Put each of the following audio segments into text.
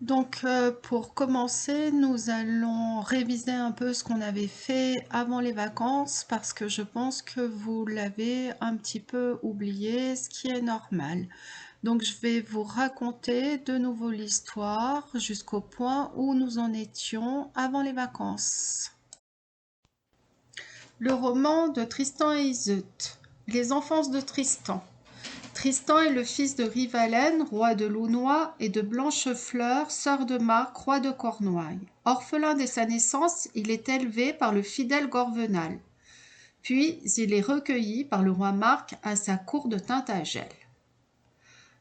Pour commencer, nous allons réviser un peu ce qu'on avait fait avant les vacances parce que je pense que vous l'avez un petit peu oublié, ce qui est normal. Donc, je vais vous raconter de nouveau l'histoire jusqu'au point où nous en étions avant les vacances. Le roman de Tristan et Iseut. Les enfances de Tristan. Tristan est le fils de Rivalen, roi de Launois, et de Blanchefleur, sœur de Marc, roi de Cornouailles. Orphelin dès sa naissance, il est élevé par le fidèle Gorvenal. Puis il est recueilli par le roi Marc à sa cour de Tintagel.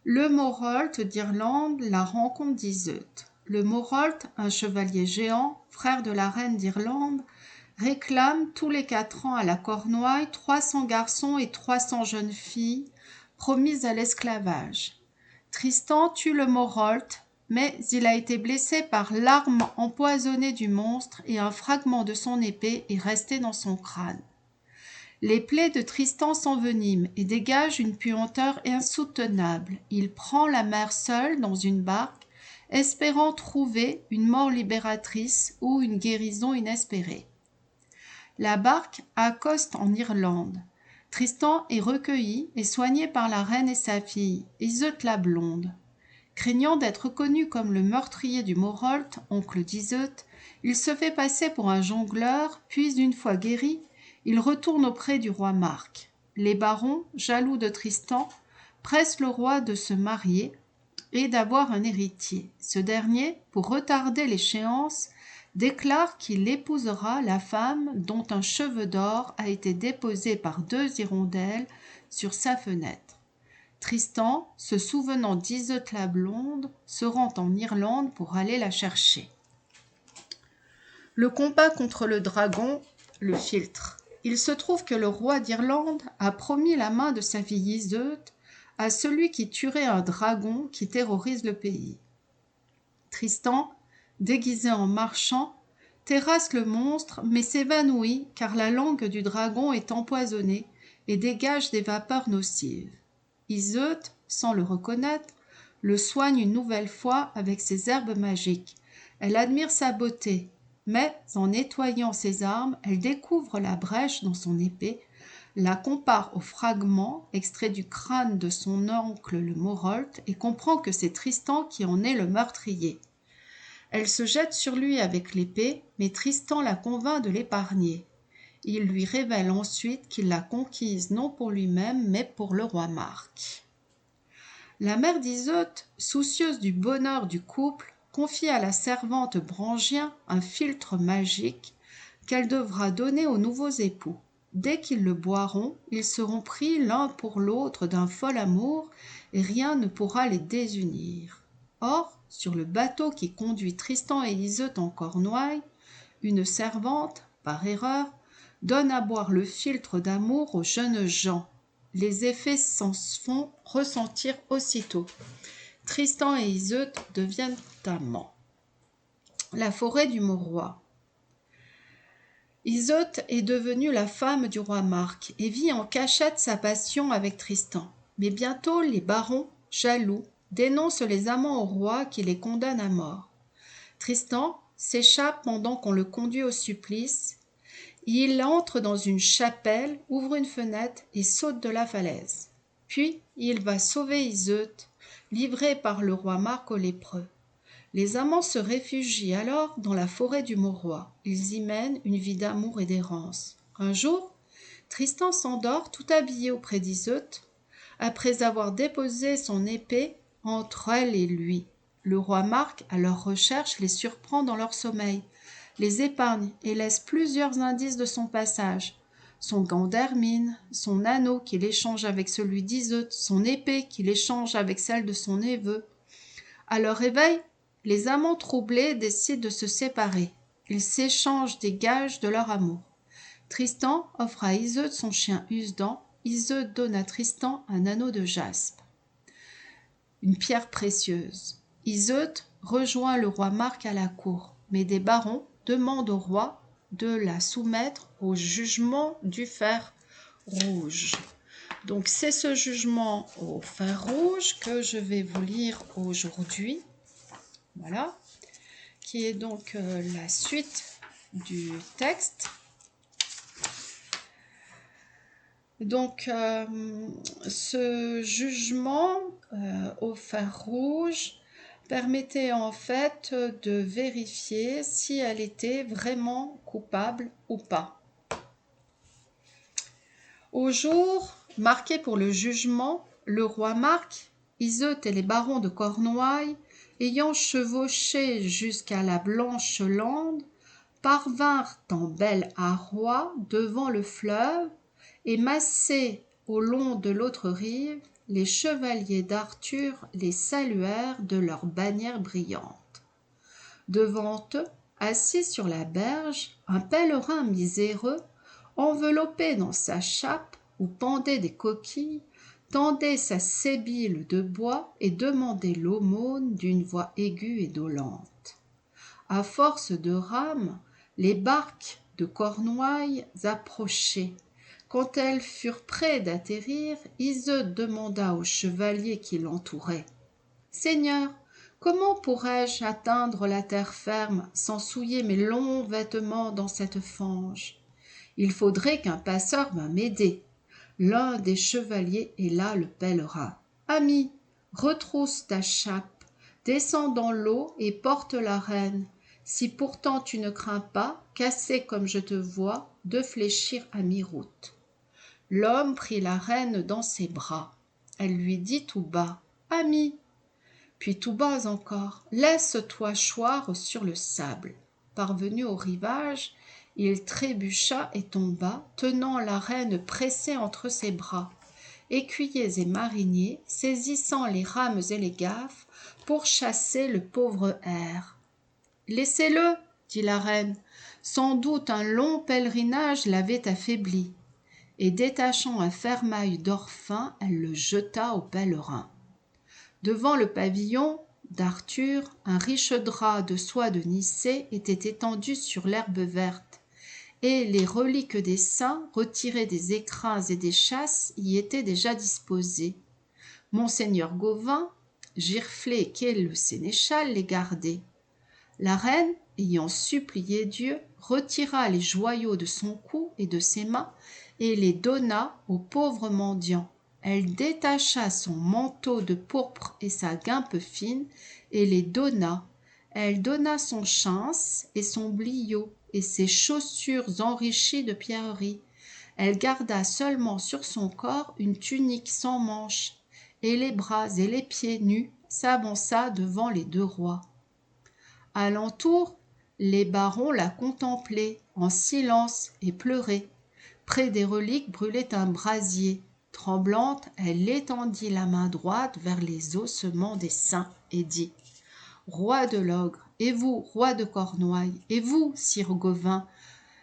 Le Morholt d'Irlande, la rencontre d'Iseut. Le Morholt, un chevalier géant, frère de la reine d'Irlande, réclame tous les 4 ans à la Cornouaille 300 garçons et 300 jeunes filles promises à l'esclavage. Tristan tue le Morholt, mais il a été blessé par l'arme empoisonnée du monstre et un fragment de son épée est resté dans son crâne. Les plaies de Tristan s'enveniment et dégagent une puanteur insoutenable. Il prend la mer seul dans une barque, espérant trouver une mort libératrice ou une guérison inespérée. La barque accoste en Irlande. Tristan est recueilli et soigné par la reine et sa fille, Iseut la blonde. Craignant d'être connu comme le meurtrier du Morholt, oncle d'Iseut, il se fait passer pour un jongleur, puis une fois guéri, il retourne auprès du roi Marc. Les barons, jaloux de Tristan, pressent le roi de se marier et d'avoir un héritier. Ce dernier, pour retarder l'échéance, déclare qu'il épousera la femme dont un cheveu d'or a été déposé par 2 hirondelles sur sa fenêtre. Tristan, se souvenant d'Iseut la blonde, se rend en Irlande pour aller la chercher. Le combat contre le dragon, le filtre. Il se trouve que le roi d'Irlande a promis la main de sa fille Iseut à celui qui tuerait un dragon qui terrorise le pays. Tristan, déguisé en marchand, terrasse le monstre mais s'évanouit car la langue du dragon est empoisonnée et dégage des vapeurs nocives. Iseut, sans le reconnaître, le soigne une nouvelle fois avec ses herbes magiques. Elle admire sa beauté, mais en nettoyant ses armes, elle découvre la brèche dans son épée, la compare au fragment extrait du crâne de son oncle le Morholt et comprend que c'est Tristan qui en est le meurtrier. Elle se jette sur lui avec l'épée, mais Tristan la convainc de l'épargner. Il lui révèle ensuite qu'il l'a conquise non pour lui-même, mais pour le roi Marc. La mère d'Iseut, soucieuse du bonheur du couple, confie à la servante Brangien un philtre magique qu'elle devra donner aux nouveaux époux. Dès qu'ils le boiront, ils seront pris l'un pour l'autre d'un fol amour et rien ne pourra les désunir. Or, sur le bateau qui conduit Tristan et Iseut en Cornouailles, une servante, par erreur, donne à boire le philtre d'amour aux jeunes gens. Les effets s'en font ressentir aussitôt. Tristan et Iseut deviennent amants. La forêt du Mauroy. Iseut est devenue la femme du roi Marc et vit en cachette sa passion avec Tristan. Mais bientôt les barons, jaloux, dénoncent les amants au roi qui les condamne à mort. Tristan s'échappe pendant qu'on le conduit au supplice. Il entre dans une chapelle, ouvre une fenêtre et saute de la falaise. Puis il va sauver Iseut, livrée par le roi Marc aux lépreux. Les amants se réfugient alors dans la forêt du Mauroy. Ils y mènent une vie d'amour et d'errance. Un jour, Tristan s'endort tout habillé auprès d'Iseut, après avoir déposé son épée entre elle et lui. Le roi Marc, à leur recherche, les surprend dans leur sommeil, les épargne et laisse plusieurs indices de son passage. Son gant d'hermine, son anneau qu'il échange avec celui d'Iseut, son épée qu'il échange avec celle de son neveu. À leur réveil, les amants troublés décident de se séparer. Ils s'échangent des gages de leur amour. Tristan offre à Iseut son chien Usdan. Iseut donne à Tristan un anneau de jaspe, une pierre précieuse. Iseut rejoint le roi Marc à la cour, mais des barons demandent au roi de la soumettre au jugement du fer rouge. Donc c'est ce jugement au fer rouge que je vais vous lire aujourd'hui. Voilà, qui est donc la suite du texte. Donc, ce jugement au fer rouge permettait en fait de vérifier si elle était vraiment coupable ou pas. Au jour marqué pour le jugement, le roi Marc, Iseut et les barons de Cornouailles, ayant chevauché jusqu'à la Blanche Lande, parvinrent en belle arroi devant le fleuve, et massés au long de l'autre rive, les chevaliers d'Arthur les saluèrent de leurs bannières brillantes. Devant eux, assis sur la berge, un pèlerin miséreux, enveloppé dans sa chape où pendaient des coquilles, tendait sa sébile de bois et demandait l'aumône d'une voix aiguë et dolente. À force de rames, les barques de Cornouailles approchaient. Quand elles furent près d'atterrir, Iseut demanda au chevalier qui l'entourait: « Seigneur, comment pourrais-je atteindre la terre ferme sans souiller mes longs vêtements dans cette fange? Il faudrait qu'un passeur vînt m'aider. » L'un des chevaliers est là le pèlerin. « Ami, retrousse ta chape, descends dans l'eau et porte la reine. Si pourtant tu ne crains pas, cassé comme je te vois, de fléchir à mi-route. » L'homme prit la reine dans ses bras. Elle lui dit tout bas: « Ami !» Puis tout bas encore: « Laisse-toi choir sur le sable. » Parvenu au rivage, il trébucha et tomba, tenant la reine pressée entre ses bras. Écuyers et mariniers, saisissant les rames et les gaffes, pourchassaient le pauvre air. « Laissez-le, dit la reine, sans doute un long pèlerinage l'avait affaibli. » Et détachant un fermail d'or fin, elle le jeta au pèlerin. Devant le pavillon d'Arthur, un riche drap de soie de Nicée était étendu sur l'herbe verte, et les reliques des saints, retirées des écrins et des chasses, y étaient déjà disposées. Monseigneur Gauvin, Giroflée qu'est le sénéchal, les gardait. La reine, ayant supplié Dieu, retira les joyaux de son cou et de ses mains et les donna au pauvre mendiant. Elle détacha son manteau de pourpre et sa guimpe fine et les donna. Elle donna son chintz et son bliot et ses chaussures enrichies de pierreries. Elle garda seulement sur son corps une tunique sans manches, et les bras et les pieds nus s'avança devant les deux rois. Alentour, les barons la contemplaient en silence et pleuraient. Près des reliques brûlait un brasier. Tremblante, elle étendit la main droite vers les ossements des saints et dit: « Roi de l'Ogre, et vous, roi de Cornouailles, et vous, sire Gauvin,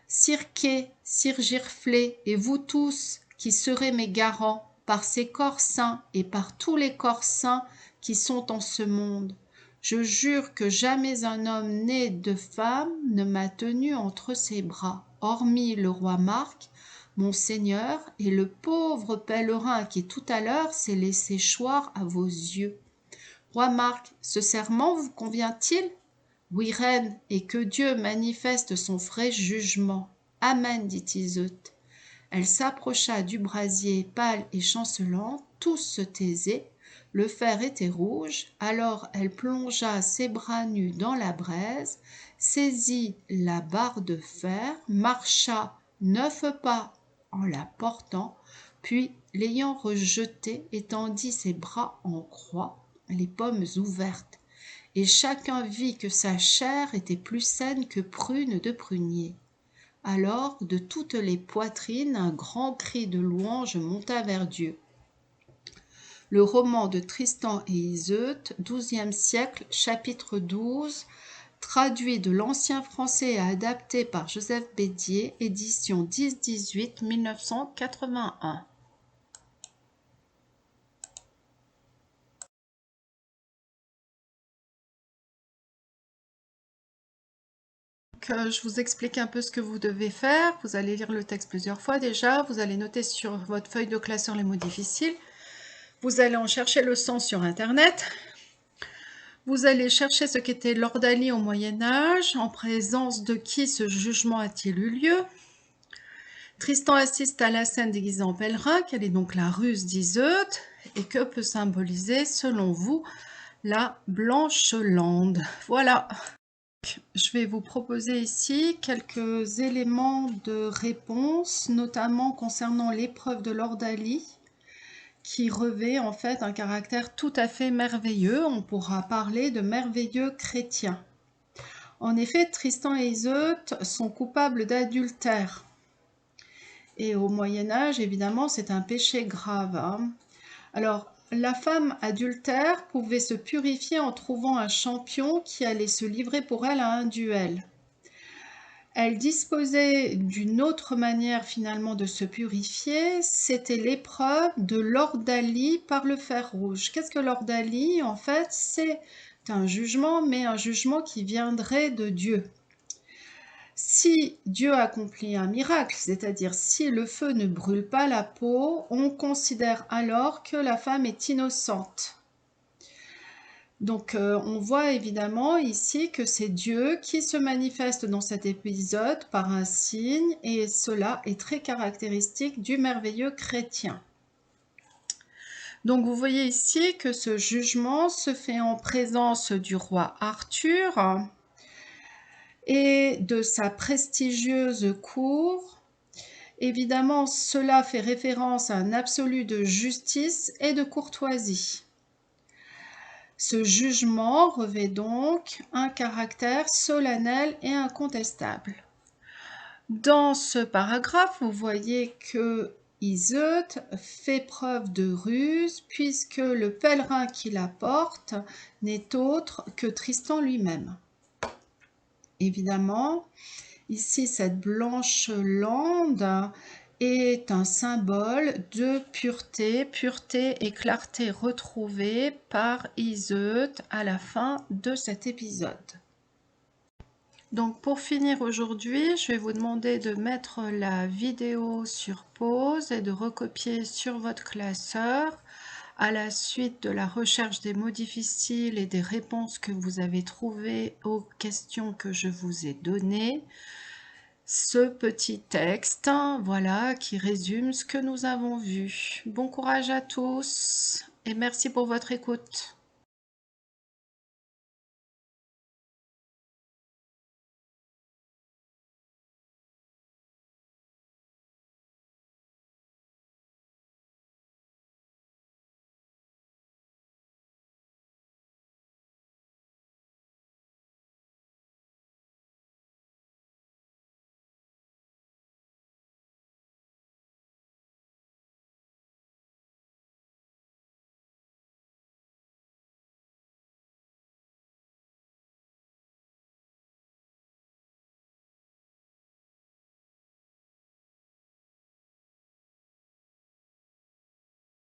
sire Quay, sire Giroflée, et vous tous qui serez mes garants, par ces corps saints et par tous les corps saints qui sont en ce monde. Je jure que jamais un homme né de femme ne m'a tenu entre ses bras, hormis le roi Marc, mon seigneur, et le pauvre pèlerin qui tout à l'heure s'est laissé choir à vos yeux. Roi Marc, ce serment vous convient-il? Oui, reine, et que Dieu manifeste son vrai jugement. Amen, dit Iseut. Elle s'approcha du brasier pâle et chancelante, tous se taisaient, le fer était rouge, alors elle plongea ses bras nus dans la braise, saisit la barre de fer, marcha 9 pas en la portant, puis, l'ayant rejetée, étendit ses bras en croix, les paumes ouvertes, et chacun vit que sa chair était plus saine que prune de prunier. Alors, de toutes les poitrines, un grand cri de louange monta vers Dieu. Le roman de Tristan et Iseut, XIIe siècle, chapitre 12, traduit de l'ancien français et adapté par Joseph Bédier, édition 10-18, 1981. Je vous explique un peu ce que vous devez faire. Vous allez lire le texte plusieurs fois déjà. Vous allez noter sur votre feuille de classeur les mots difficiles. Vous allez en chercher le sens sur Internet. Vous allez chercher ce qu'était l'ordalie au Moyen-Âge, en présence de qui ce jugement a-t-il eu lieu. Tristan assiste à la scène déguisée en pèlerin, quelle est donc la ruse d'Iseut, et que peut symboliser, selon vous, la Blanche-Lande. Voilà. Je vais vous proposer ici quelques éléments de réponse, notamment concernant l'épreuve de l'ordalie, qui revêt en fait un caractère tout à fait merveilleux. On pourra parler de merveilleux chrétien. En effet, Tristan et Iseut sont coupables d'adultère. Et au Moyen-Âge, évidemment, c'est un péché grave, hein. Alors, la femme adultère pouvait se purifier en trouvant un champion qui allait se livrer pour elle à un duel. Elle disposait d'une autre manière finalement de se purifier, c'était l'épreuve de l'ordalie par le fer rouge. Qu'est-ce que l'ordalie? En fait, c'est un jugement, mais un jugement qui viendrait de Dieu. Si Dieu accomplit un miracle, c'est-à-dire si le feu ne brûle pas la peau, on considère alors que la femme est innocente. Donc on voit évidemment ici que c'est Dieu qui se manifeste dans cet épisode par un signe, et cela est très caractéristique du merveilleux chrétien. Donc vous voyez ici que ce jugement se fait en présence du roi Arthur et de sa prestigieuse cour. Évidemment, cela fait référence à un absolu de justice et de courtoisie. Ce jugement revêt donc un caractère solennel et incontestable. Dans ce paragraphe, vous voyez que Iseut fait preuve de ruse puisque le pèlerin qui la porte n'est autre que Tristan lui-même. Évidemment, ici, cette Blanche-Lande est un symbole de pureté, pureté et clarté retrouvée par Iseut à la fin de cet épisode. Donc pour finir aujourd'hui, je vais vous demander de mettre la vidéo sur pause et de recopier sur votre classeur à la suite de la recherche des mots difficiles et des réponses que vous avez trouvées aux questions que je vous ai données. Ce petit texte, voilà, qui résume ce que nous avons vu. Bon courage à tous et merci pour votre écoute.